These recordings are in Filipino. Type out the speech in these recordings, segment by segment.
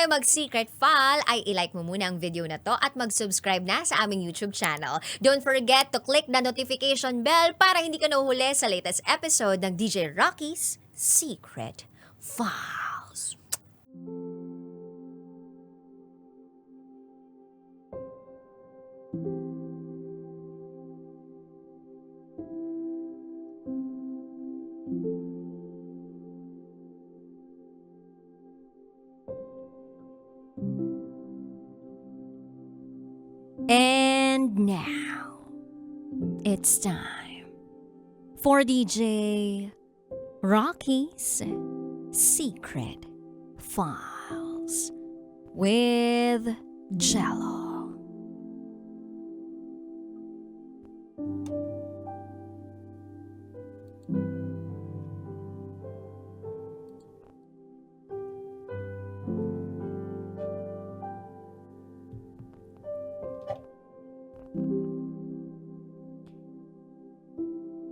mag-secret file ay ilike mo muna ang video na to at mag-subscribe na sa aming YouTube channel. Don't forget to click the notification bell para hindi ka nahuhuli sa latest episode ng DJ Rocky's Secret Files. And now, it's time for DJ Rocky's Secret Files with Jello.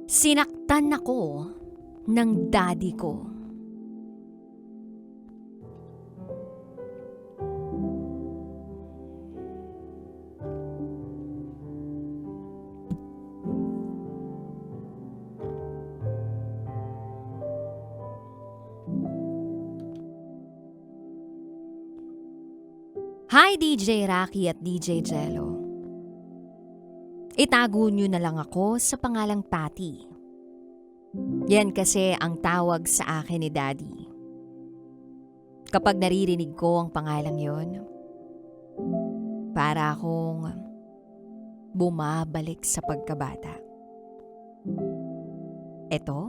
Sinaktan ako ng daddy ko. Hi DJ Rocky at DJ Jello. Itago nyo na lang ako sa pangalang Patty. Yan kasi ang tawag sa akin ni Daddy. Kapag naririnig ko ang pangalang yon, para akong bumabalik sa pagkabata. Ito,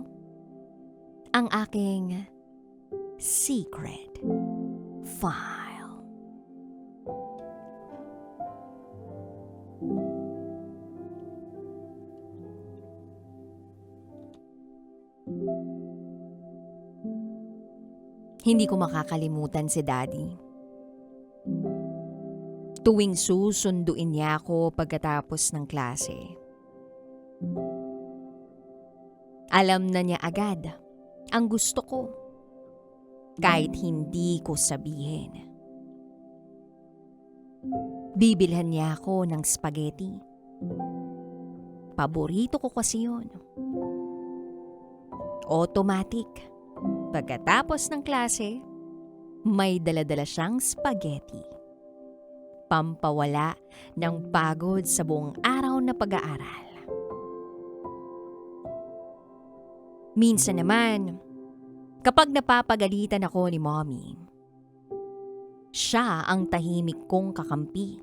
ang aking secret file. Hindi ko makakalimutan si Daddy. Tuwing susunduin niya ako pagkatapos ng klase. Alam na niya agad ang gusto ko, kahit hindi ko sabihin. Bibilhan niya ako ng spaghetti. Paborito ko kasi yun. Automatic. Pagkatapos ng klase, may dala-dala siyang spaghetti. Pampawala ng pagod sa buong araw na pag-aaral. Minsan naman, kapag napapagalitan ako ni Mommy, siya ang tahimik kong kakampi.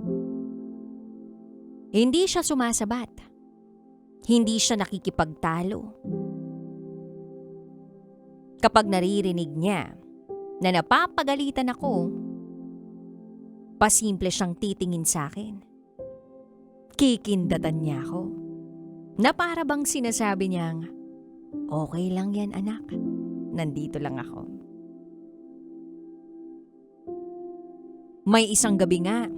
Hindi siya sumasabat. Hindi siya nakikipagtalo. Kapag naririnig niya na napapagalitan ako, pasimple siyang titingin sa akin. Kikindatan niya ako, na para bang sinasabi niyang, "Okay lang yan anak, nandito lang ako." May isang gabi nga,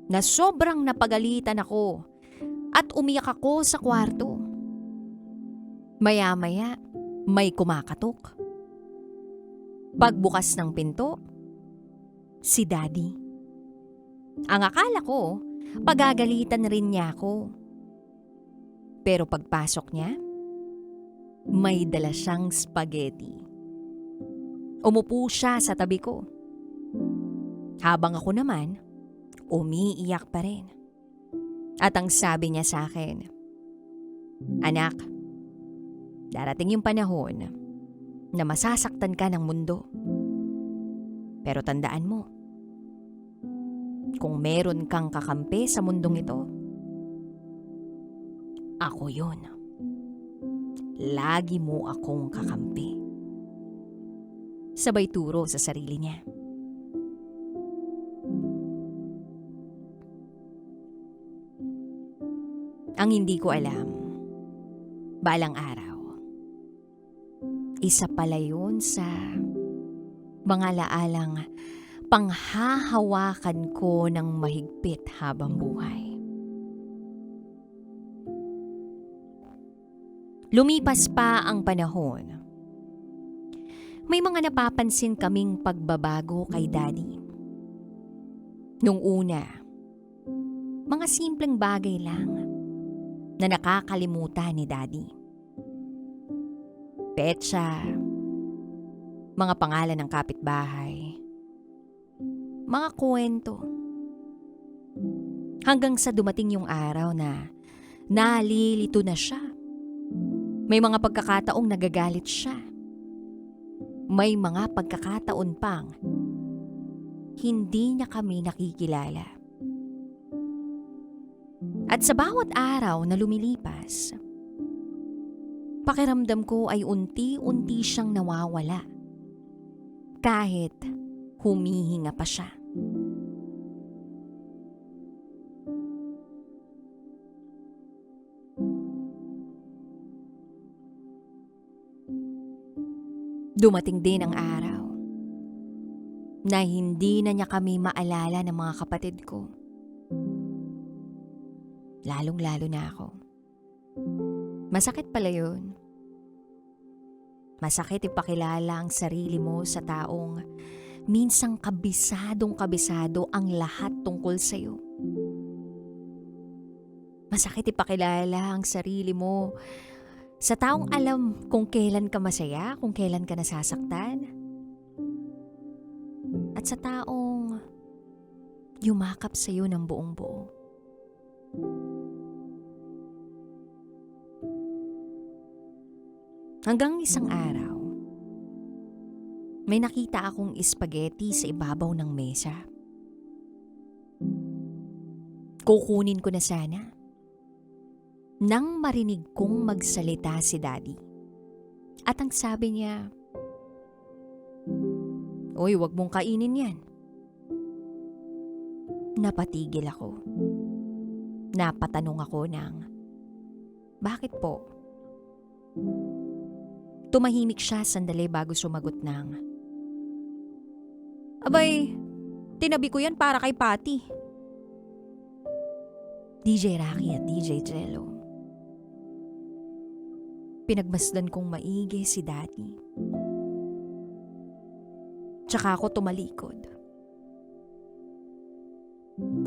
na sobrang napagalitan ako at umiyak ako sa kwarto. Maya-maya, may kumakatok. Pagbukas ng pinto, si Daddy. Ang akala ko, pagagalitan rin niya ako. Pero pagpasok niya, may dala siyang spaghetti. Umupo siya sa tabi ko. Habang ako naman, umiiyak pa rin. At ang sabi niya sa akin, "Anak, darating yung panahon na masasaktan ka ng mundo. Pero tandaan mo, kung meron kang kakampi sa mundong ito, ako yun. Lagi mo akong kakampi." Sabay turo sa sarili niya. Ang hindi ko alam, balang araw, isa pala yun sa mga laalang panghahawakan ko ng mahigpit habang buhay. Lumipas pa ang panahon. May mga napapansin kaming pagbabago kay Daddy. Nung una, mga simpleng bagay lang na nakakalimutan ni Daddy. Petsa, mga pangalan ng kapitbahay, mga kwento. Hanggang sa dumating yung araw na nalilito na siya. May mga pagkakataong nagagalit siya. May mga pagkakataon pang hindi niya kami nakikilala. At sa bawat araw na lumilipas, pakiramdam ko ay unti-unti siyang nawawala. Kahit humihinga pa siya. Dumating din ang araw na hindi na niya kami maalala ng mga kapatid ko. Lalong-lalo na ako. Masakit pala yun. Masakit ipakilala ang sarili mo sa taong minsang kabisadong-kabisado ang lahat tungkol sa'yo. Masakit ipakilala ang sarili mo sa taong alam kung kailan ka masaya, kung kailan ka nasasaktan. At sa taong yumakap sa'yo ng buong buo. Hanggang isang araw, may nakita akong spaghetti sa ibabaw ng mesa. Kukunin ko na sana. Nang marinig kong magsalita si Daddy. At ang sabi niya, "Uy, wag mong kainin yan." Napatigil ako. Napatanong ako ng, "Bakit po?" Tumahimik siya sandali bago sumagot ng, "Abay, tinabi ko yan para kay Patty." DJ Rocky at DJ Jello. Pinagmasdan kong maigi si Daddy. Tsaka ako tumalikod.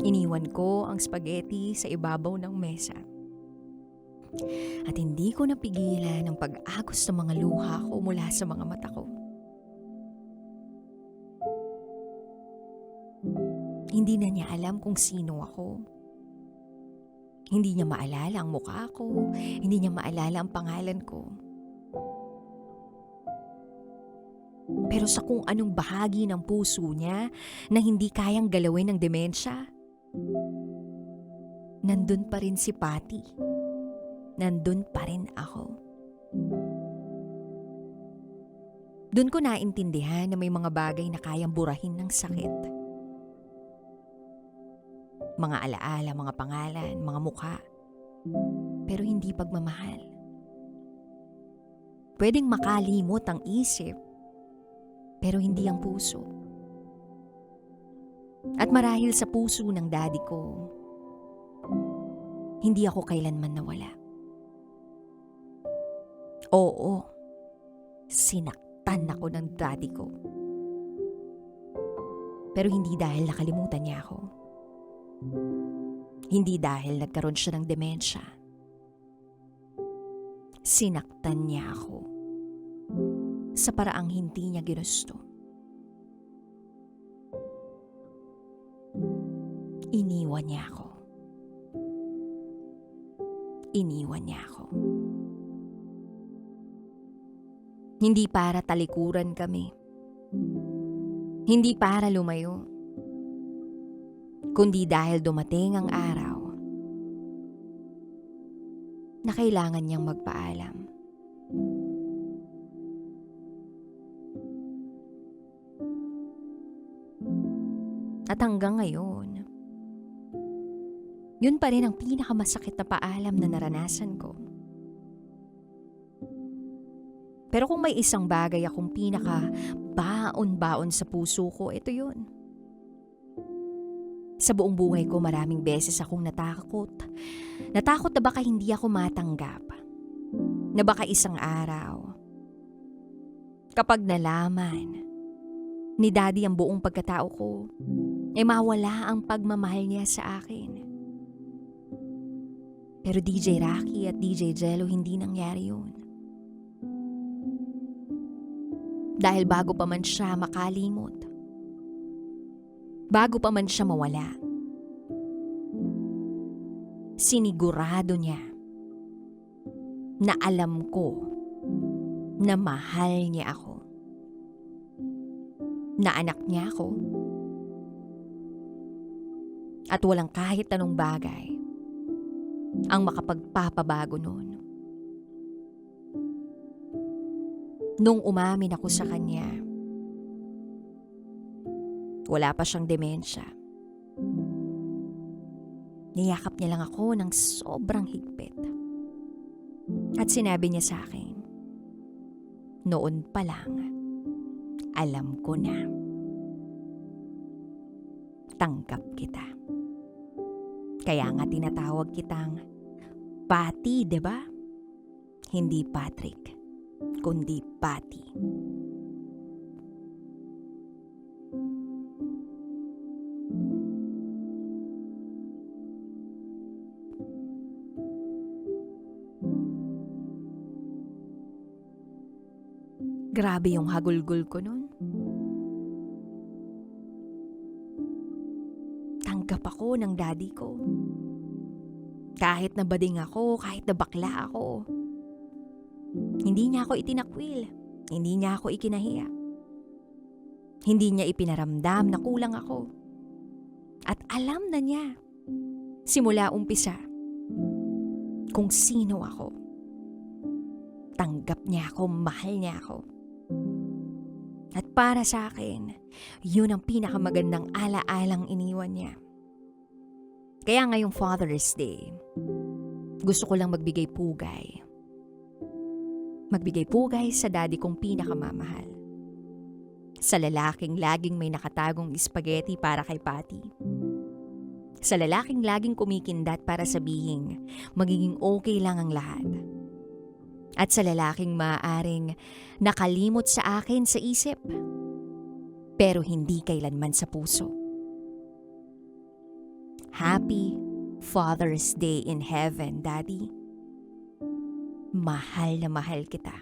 Iniwan ko ang spaghetti sa ibabaw ng mesa. At hindi ko napigilan ang pag-agos ng mga luha ko mula sa mga mata ko. Hindi na niya alam kung sino ako. Hindi niya maalala ang mukha ko. Hindi niya maalala ang pangalan ko. Pero sa kung anong bahagi ng puso niya na hindi kayang galawin ng demensya, nandun pa rin si Patty. Nandun pa rin ako. Doon ko naintindihan na may mga bagay na kayang burahin ng sakit. Mga alaala, mga pangalan, mga mukha. Pero hindi pagmamahal. Pwedeng makalimot ang isip, pero hindi ang puso. At marahil sa puso ng Daddy ko, hindi ako kailanman nawala. Oo, sinaktan ako ng Daddy ko. Pero hindi dahil nakalimutan niya ako. Hindi dahil nagkaroon siya ng demensya. Sinaktan niya ako sa paraang hindi niya ginusto. Iniwan niya ako. Iniwan niya ako. Hindi para talikuran kami. Hindi para lumayo. Kundi dahil dumating ang araw na kailangan niyang magpaalam. At hanggang ngayon, yun pa rin ang pinakamasakit na paalam na naranasan ko. Pero kung may isang bagay akong pinaka-baon-baon sa puso ko, ito yun. Sa buong buhay ko, maraming beses akong natakot. Natakot na baka hindi ako matanggap. Na baka isang araw, kapag nalaman ni Daddy ang buong pagkatao ko, mawala ang pagmamahal niya sa akin. Pero DJ Rocky at DJ Jello, hindi nangyari yun. Dahil bago pa man siya makalimot, bago pa man siya mawala, sinigurado niya na alam ko na mahal niya ako, na anak niya ako, at walang kahit anong bagay ang makapagpapabago noon. Nung umamin ako sa kanya, wala pa siyang demensya. Niyakap niya lang ako ng sobrang higpit. At sinabi niya sa akin, noon pa lang, alam ko na. Tanggap kita. Kaya nga tinatawag kitang Patty, diba? Hindi Patrick, kundi Patty. Grabe yung hagulgol ko nun. Tanggap ako ng daddy ko. Kahit na bading ako, kahit na bakla ako. Hindi niya ako itinakwil. Hindi niya ako ikinahiya. Hindi niya ipinaramdam na kulang ako. At alam na niya, simula umpisa, kung sino ako. Tanggap niya ako, mahal niya ako. At para sa akin, yun ang pinakamagandang ala-alang iniwan niya. Kaya ngayong Father's Day, gusto ko lang magbigay pugay. Magbigay pugay sa daddy kong pinakamamahal. Sa lalaking laging may nakatagong spaghetti para kay Patty. Sa lalaking laging kumikindat para sabihing magiging okay lang ang lahat. At sa lalaking maaaring nakalimot sa akin sa isip, pero hindi kailanman sa puso. Happy Father's Day in heaven, Daddy. Mahal na mahal kita.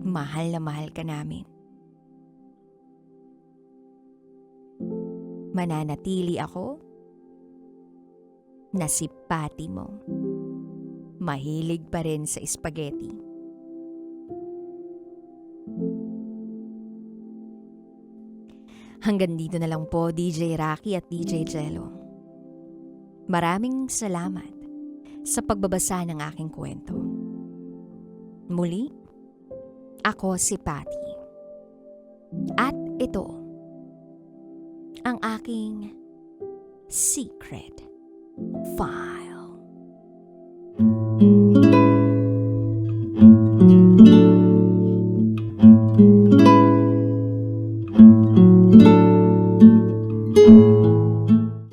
Mahal na mahal ka namin. Mananatili ako na si Patty mo. Mahilig pa rin sa spaghetti. Hanggang dito na lang po, DJ Rocky at DJ Jello. Maraming salamat sa pagbabasa ng aking kwento. Muli, ako si Patty. At ito, ang aking secret file.